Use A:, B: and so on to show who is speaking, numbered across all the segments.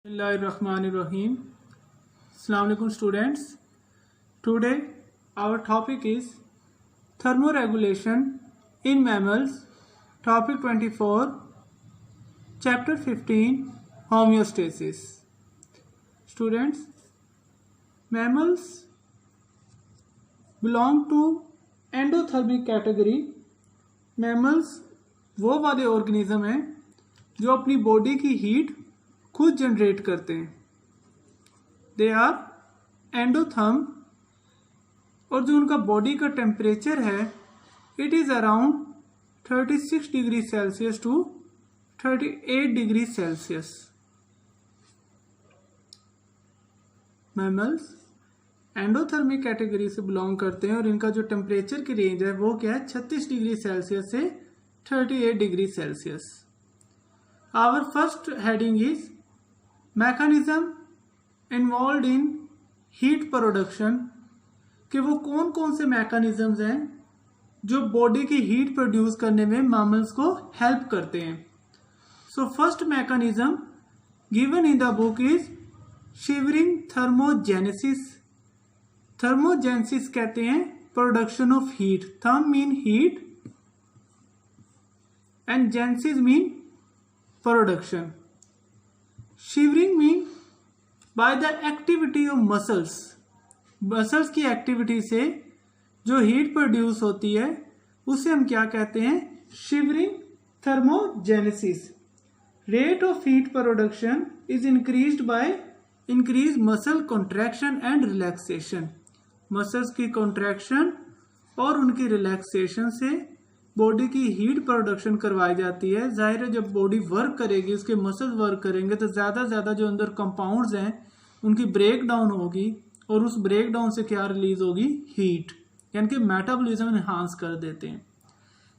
A: Bismillahirrahmanirrahim. Assalamu alaikum students. Today our topic is thermoregulation in mammals. Topic 24, Chapter 15, Homeostasis. Students, mammals belong to endothermic category. Mammals वो वाले organism हैं जो अपनी body की heat खुद generate करते हैं. They are endotherm. और जो उनका बॉडी का टेम्परेचर है it is around 36 degree Celsius to 38 degree Celsius. Mammals endothermic category से बिलोंग करते हैं और इनका जो टेम्परेचर की रेंज है वो क्या है 36 डिग्री सेल्सियस से 38 degree Celsius. Our first heading is mechanism involve in heat production. कि वो कौन कौन से मैकेनिज्म्स हैं जो बॉडी की हीट प्रोड्यूस करने में मैमल्स को हेल्प करते हैं. So first mechanism given in the book is shivering thermogenesis. Thermogenesis कहते हैं production of heat. Therm mean heat and genesis mean production. Shivering mean by the activity of muscles. Muscles की activity से जो heat produce होती है उसे हम क्या कहते हैं shivering thermogenesis. Rate of heat production is increased by increase muscle contraction and relaxation. Muscles की कॉन्ट्रैक्शन और उनकी रिलैक्सेशन से बॉडी की हीट प्रोडक्शन करवाई जाती है. जाहिर है जब बॉडी वर्क करेगी उसके मसल्स वर्क करेंगे तो ज़्यादा से ज़्यादा जो अंदर कंपाउंड्स हैं उनकी ब्रेक डाउन होगी और उस ब्रेक डाउन से क्या रिलीज होगी हीट, यानी कि मेटाबॉलिज्म एनहांस कर देते हैं.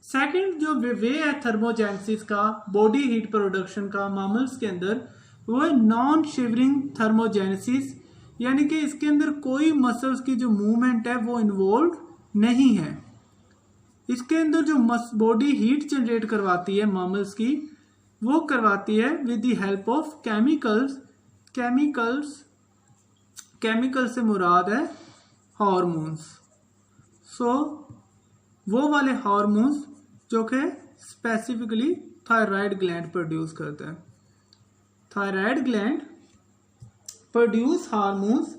A: सेकंड जो वे है थर्मोजेनेसिस का बॉडी हीट प्रोडक्शन का मैमल्स के अंदर वो है नॉन शिवरिंग थर्मोजेनेसिस. यानी कि इसके अंदर कोई मसल्स की जो मूवमेंट है वो इन्वॉल्व नहीं है. इसके अंदर जो बॉडी हीट जनरेट करवाती है मैमल्स की वो करवाती है with the help of chemicals. Chemical से मुराद है हार्मोन्स. सो वो वाले हार्मोन्स जो कि स्पेसिफिकली थायराइड ग्लैंड प्रोड्यूस करता है. Thyroid gland produce hormones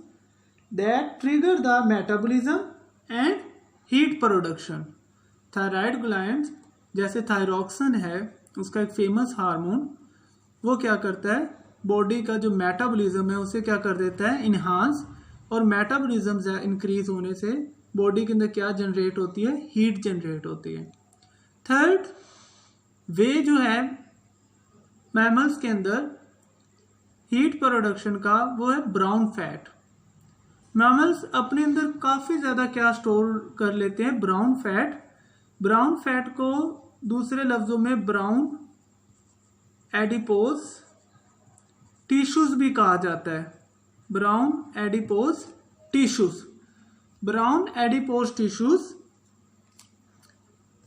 A: that trigger the metabolism and heat production. Thyroid gland जैसे थायरोक्सिन है उसका एक फेमस हार्मोन, वो क्या करता है बॉडी का जो मेटाबॉलिज्म है उसे क्या कर देता है इनहांस. और मेटाबॉलिज्म इंक्रीज होने से बॉडी के अंदर क्या जनरेट होती है हीट जनरेट होती है. थर्ड वे जो है मैमल्स के अंदर हीट प्रोडक्शन का वो है ब्राउन फैट. मैमल्स अपने अंदर काफ़ी ज़्यादा क्या स्टोर कर लेते हैं ब्राउन फैट. ब्राउन फैट को दूसरे लफ्ज़ों में ब्राउन एडिपोज टिश्यूज भी कहा जाता है. Brown adipose tissues. Brown adipose tissues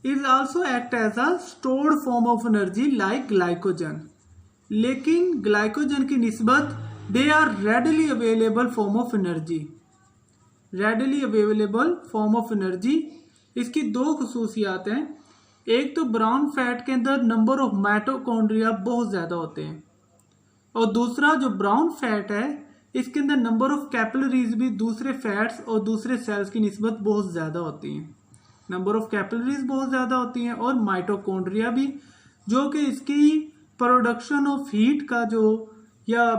A: is also act as a stored form of energy like glycogen. लेकिन ग्लाइकोजन की निस्बत they are readily available form of energy. Readily available form of energy. इसकी दो खसूसियात हैं. एक तो ब्राउन फैट के अंदर नंबर ऑफ माइटोकॉन्ड्रिया बहुत ज़्यादा होते हैं और दूसरा जो ब्राउन फैट है इसके अंदर नंबर ऑफ कैपिलरीज भी दूसरे फैट्स और दूसरे सेल्स की निस्बत बहुत ज़्यादा होती हैं. नंबर ऑफ कैपिलरीज बहुत ज़्यादा होती हैं और माइटोकॉन्ड्रिया भी, जो कि इसकी प्रोडक्शन ऑफ हीट का जो या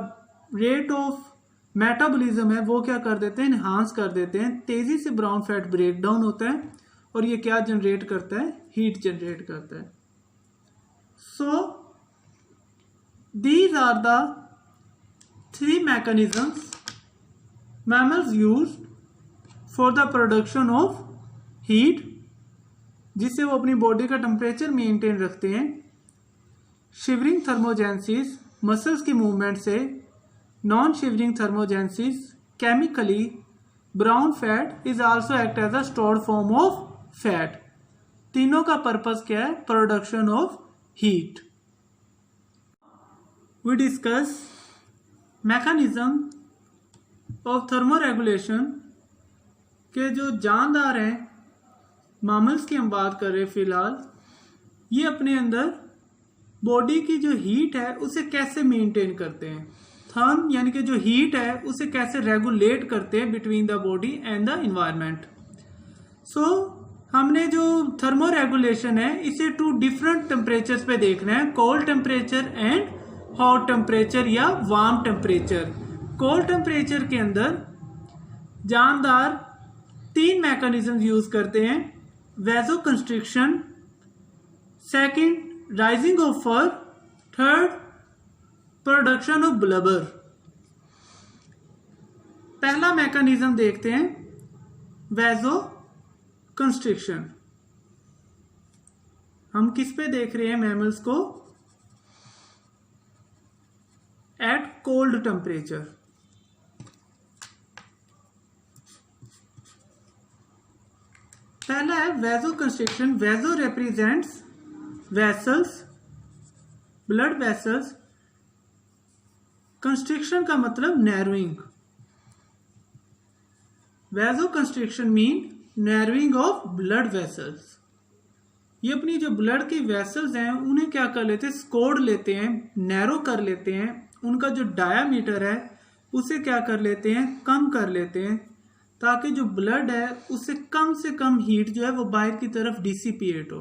A: रेट ऑफ मेटाबॉलिज्म है वो क्या कर देते हैं इनहांस कर देते हैं. तेज़ी से ब्राउन फैट ब्रेक डाउन होता है और ये क्या जनरेट करता है हीट जनरेट करता है. So these are the three mechanisms mammals use for the production of heat जिससे वो अपनी बॉडी का टेम्परेचर मेंटेन रखते हैं. शिवरिंग थर्मोजेनेसिस मसल्स की मूवमेंट से, non shivering thermogenesis chemically, brown fat is also act as a stored form of fat. तीनों का पर्पस क्या है production of heat. we discuss mechanism of thermoregulation के जो जानदार हैं मामल्स की हम बात कर रहे हैं फिलहाल, ये अपने अंदर बॉडी की जो हीट है उसे कैसे मेंटेन करते हैं। थर्म यानी कि जो हीट है उसे कैसे रेगुलेट करते हैं between the body and the environment. So हमने जो थर्मो रेगुलेशन है इसे 2 डिफरेंट टेम्परेचर्स पे देखना है, cold temperature and hot temperature या वार्म टेम्परेचर। कोल्ड टेम्परेचर के अंदर जानदार 3 मैकेनिज्म यूज करते हैं, vasoconstriction, second rising of fur, third production of blubber. पहला मैकेनिज्म देखते हैं, वैसो कंस्ट्रिक्शन। हम किस पे देख रहे हैं मैमल्स को? At cold temperature. पहला है vasoconstriction. Vaso represents vessels, blood vessels. Constriction का मतलब narrowing. Vasoconstriction mean narrowing of blood vessels. ये अपनी जो ब्लड की वेसल्स हैं उन्हें क्या कर लेते हैं, स्कोड लेते हैं, नैरो कर लेते हैं। उनका जो डायामीटर है उसे क्या कर लेते हैं, कम कर लेते हैं, ताकि जो ब्लड है उससे कम हीट जो है वो बाहर की तरफ डिसिपिएट हो,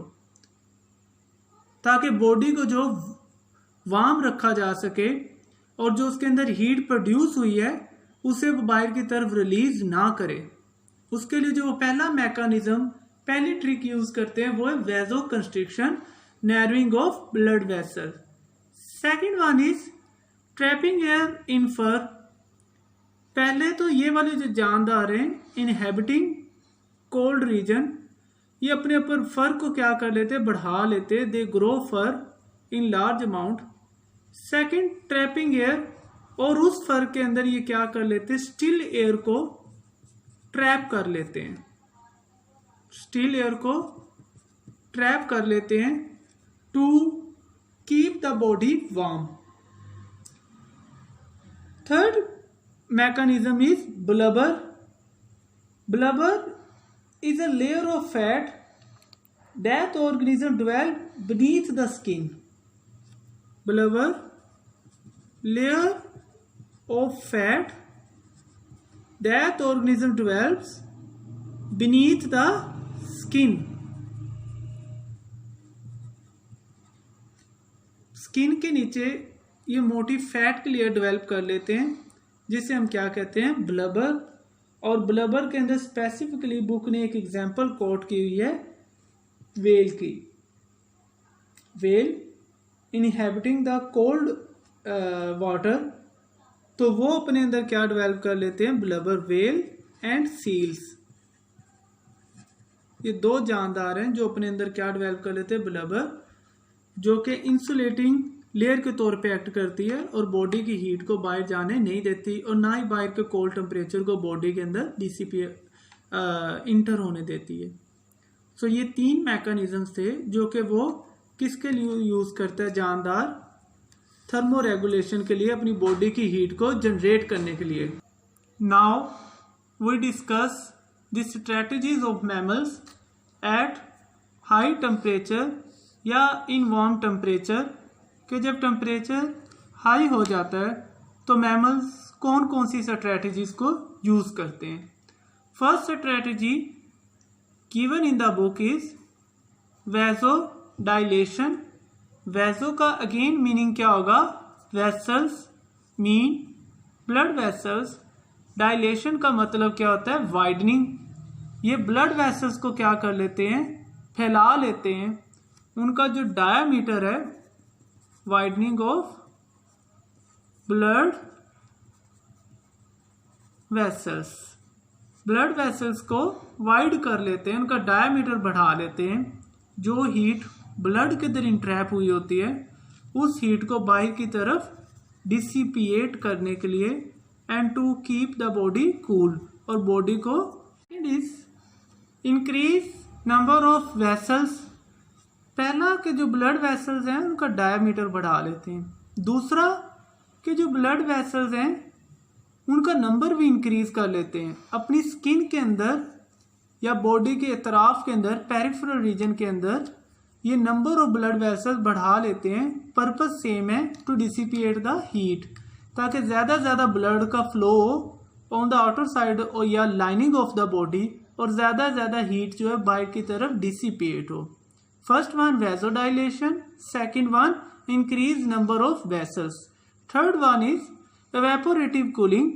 A: ताकि बॉडी को जो वार्म रखा जा सके और जो उसके अंदर हीट प्रोड्यूस हुई है उसे वो बाहर की तरफ रिलीज ना करे। उसके लिए जो पहला मैकेनिज्म, पहली ट्रिक यूज करते हैं वो है vasoconstriction, narrowing of blood vessel. Second one is trapping air in fur. पहले तो ये वाले जो जानदार हैं इनहेबिटिंग कोल्ड रीजन, ये अपने ऊपर फर को क्या कर लेते, बढ़ा लेते, they grow fur in large amount. Second trapping air, और उस फर के अंदर ये क्या कर लेते, स्टिल एयर को ट्रैप कर लेते हैं, स्टिल एयर को ट्रैप कर लेते हैं to keep the body warm. Third mechanism is blubber. Blubber is a layer of fat that organism develop beneath the skin. Blubber, layer of fat that organism develops beneath the skin. Skin के नीचे ये मोटी fat की layer develop कर लेते हैं जिसे हम क्या कहते हैं, ब्लबर। और ब्लबर के अंदर स्पेसिफिकली बुक ने एक एग्जांपल कोट की हुई है वेल की। Well inhabiting the cold water, तो वो अपने अंदर क्या डेवलप कर लेते हैं, ब्लबर। वेल एंड सील्स, ये 2 जानदार हैं जो अपने अंदर क्या डेवलप कर लेते हैं, ब्लबर, जो कि इंसुलेटिंग लेयर के तौर पे एक्ट करती है और बॉडी की हीट को बाहर जाने नहीं देती और ना ही बाहर के कोल्ड टेम्परेचर को बॉडी के अंदर इंटर होने देती है। सो ये 3 मैकेनिज्म्स थे जो कि वो किसके लिए यूज करता है, जानदार, थर्मो रेगुलेशन के लिए, अपनी बॉडी की हीट को जनरेट करने के लिए। Now we discuss the strategies of mammals at high temperature या इन वार्म टेम्परेचर, कि जब टेम्परेचर हाई हो जाता है तो मैमल्स कौन कौन सी स्ट्रेटजीज को यूज करते हैं। First strategy given in the book is vasodilation. Vaso का अगेन मीनिंग क्या होगा, vessels mean blood vessels. Dilation का मतलब क्या होता है, वाइडनिंग। ये ब्लड वेसल्स को क्या कर लेते हैं, फैला लेते हैं, उनका जो डायामीटर है, widening of blood vessels. Blood vessels को वाइड कर लेते हैं, उनका डायामीटर बढ़ा लेते हैं। जो हीट ब्लड के अंदर इंट्रैप हुई होती है उस हीट को बाहर की तरफ डिसिपिएट करने के लिए and to keep the body cool, और बॉडी को इंक्रीज नंबर ऑफ वेसल्स। पहला के जो ब्लड वेसल्स हैं उनका डायमीटर बढ़ा लेते हैं। दूसरा कि जो ब्लड वेसल्स हैं उनका नंबर भी इंक्रीज कर लेते हैं। अपनी स्किन के अंदर या बॉडी के इतराफ के अंदर, पेरिफेरल रीजन के अंदर ये नंबर ऑफ ब्लड वेसल्स बढ़ा लेते हैं। पर्पस सेम है, टू डिसिपिएट द हीट, ताकि ज़्यादा ब्लड का flow on the outer side और या लाइनिंग ऑफ द बॉडी, और ज़्यादा हीट जो है बाहर की तरफ डिसिपिएट हो। First one vasodilation, second one increase number of vessels, third one is evaporative cooling.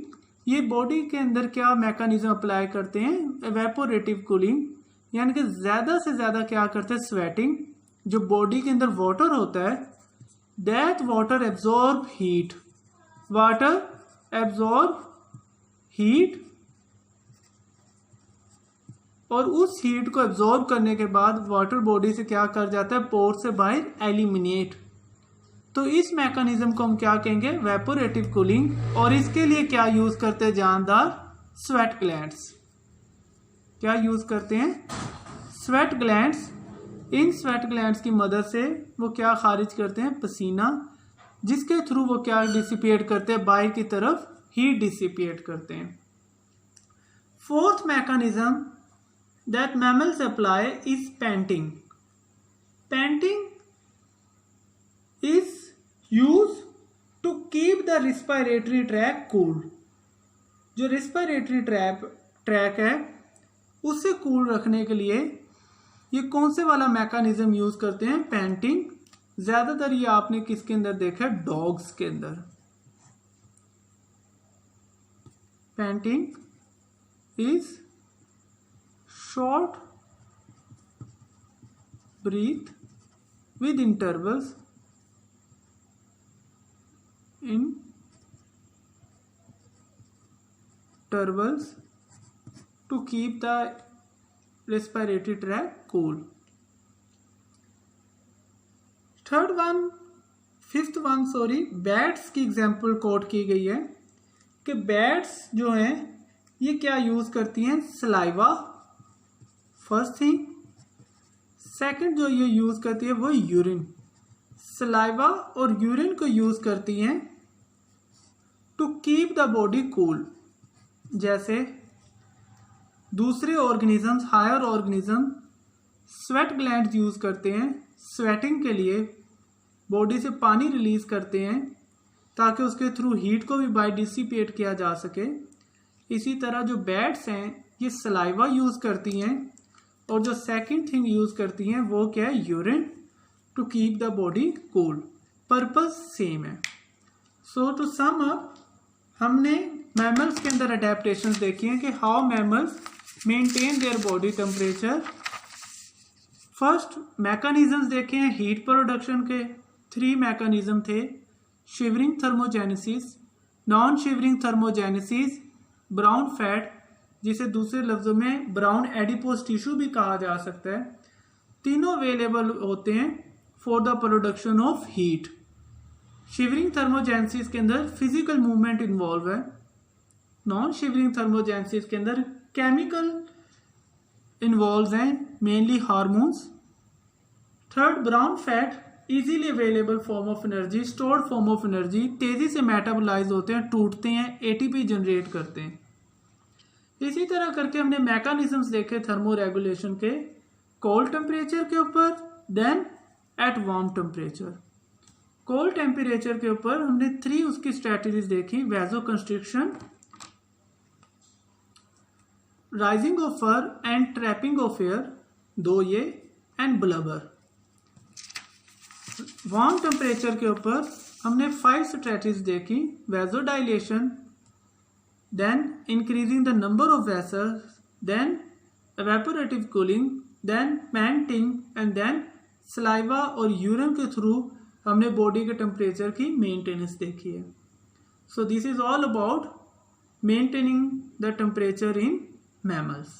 A: ये बॉडी के अंदर क्या मैकेनिज्म अप्लाई करते हैं? एवेपोरेटिव कूलिंग, यानी कि ज़्यादा से ज़्यादा क्या करते हैं? स्वेटिंग। जो बॉडी के अंदर वाटर होता है, that water absorb heat, water absorb heat, और उस हीट को एब्जॉर्ब करने के बाद वाटर बॉडी से क्या कर जाता है? पोर से बाहर एलिमिनेट। तो इस मैकेनिज्म को हम क्या कहेंगे? वेपोरेटिव कूलिंग। और इसके लिए क्या यूज करते हैं? जानदार स्वेट ग्लैंड्स। क्या यूज करते हैं? Sweat glands. इन स्वेट ग्लैंड्स की मदद से वो क्या खारिज करते हैं? पसीना, जिसके थ्रू वो क्या डिसिपिएट करते हैं? बाहर की तरफ हीट डिसिपिएट करते हैं। Fourth mechanism that mammals apply is panting. Panting is used to keep the respiratory tract cool. जो respiratory tract है उसे कूल रखने के लिए ये कौन से वाला मैकेनिज्म यूज करते हैं? पैंटिंग। ज्यादातर ये आपने किसके अंदर देखा है? डॉग्स के अंदर। Painting is short breath with intervals to keep the respiratory tract cool. Fifth one bats की एग्जांपल कोट की गई है कि बैट्स जो हैं ये क्या यूज करती हैं? Saliva first thing. सेकंड जो ये यूज करती है वो यूरिन। सलाइवा और यूरिन को यूज करती हैं to keep the body cool. जैसे दूसरे organisms, higher organism sweat glands use करते हैं स्वेटिंग के लिए, बॉडी से पानी रिलीज करते हैं ताकि उसके थ्रू हीट को भी बाय डिसिपेट किया जा सके। इसी तरह जो बैट्स हैं ये सलाइवा यूज करती हैं, और जो सेकंड थिंग यूज करती हैं वो क्या है? Urine, to keep the body cool. Purpose same है। सो टू सम अप, हमने मैमल्स के अंदर अडेप्टेशंस देखी हैं कि how mammals maintain their body temperature. First mechanisms देखे हैं हीट प्रोडक्शन के। 3 मैकेनिज्म थे: shivering thermogenesis, non shivering thermogenesis, brown fat, जिसे दूसरे लफ्जों में ब्राउन एडिपोज टिश्यू भी कहा जा सकता है। तीनों अवेलेबल होते हैं for the production of heat. Shivering thermogenesis के अंदर फिजिकल मूवमेंट इन्वॉल्व है। नॉन शिवरिंग थर्मोजेनेसिस के अंदर केमिकल इन्वॉल्व हैं, mainly hormones. Third, brown fat easily available form of energy, stored form of energy, तेजी से मेटाबोलाइज होते हैं, टूटते हैं, एटीपी जनरेट करते हैं। इसी तरह करके हमने मैकेनिज्म्स देखे थर्मो रेगुलेशन के, कोल्ड टेम्परेचर के ऊपर, then at warm temperature. Cold temperature के ऊपर हमने 3 उसकी स्ट्रेटजीज देखी: vasoconstriction, rising of fur and trapping of air, 2 ये, एंड ब्लबर। वार्म टेम्परेचर के ऊपर हमने 5 स्ट्रेटजीज देखी: वैजोडाइलेशन, then increasing the number of vessels, then evaporative cooling, then panting, and then saliva और यूरिन के थ्रू हमने body के temperature की मेंटेनेंस देखी है। So this is all about maintaining the temperature in mammals.